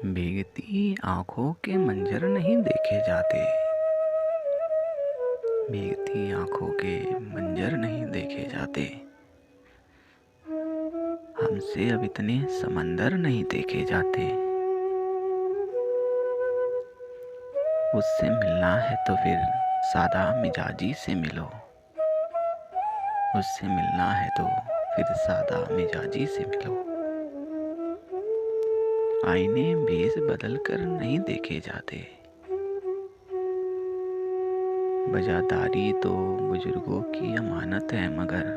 भीगती आँखों के मंजर नहीं देखे जाते। भीगती आँखों के मंजर नहीं देखे जाते। हमसे अब इतने समंदर नहीं देखे जाते। उससे मिलना है तो फिर सादा मिजाजी से मिलो। उससे मिलना है तो फिर सादा मिजाजी से मिलो। आईने भेस बदल कर नहीं देखे जाते। वज़ादारी तो बुजुर्गों की अमानत है मगर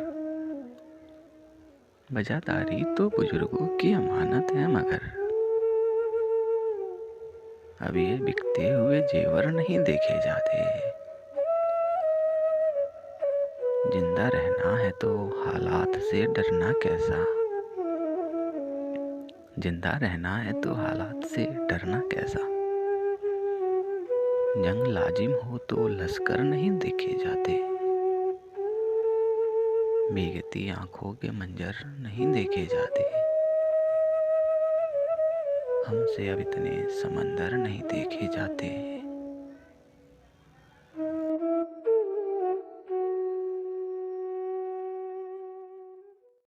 वज़ादारी तो बुजुर्गों की अमानत है मगर अब ये बिकते हुए जेवर नहीं देखे जाते। जिंदा रहना है तो हालात से डरना कैसा। जिंदा रहना है तो हालात से डरना कैसा। जंग लाजिम हो तो लश्कर नहीं देखे जाते। भीगती आंखों के मंजर नहीं देखे जाते। हमसे अब इतने समंदर नहीं देखे जाते।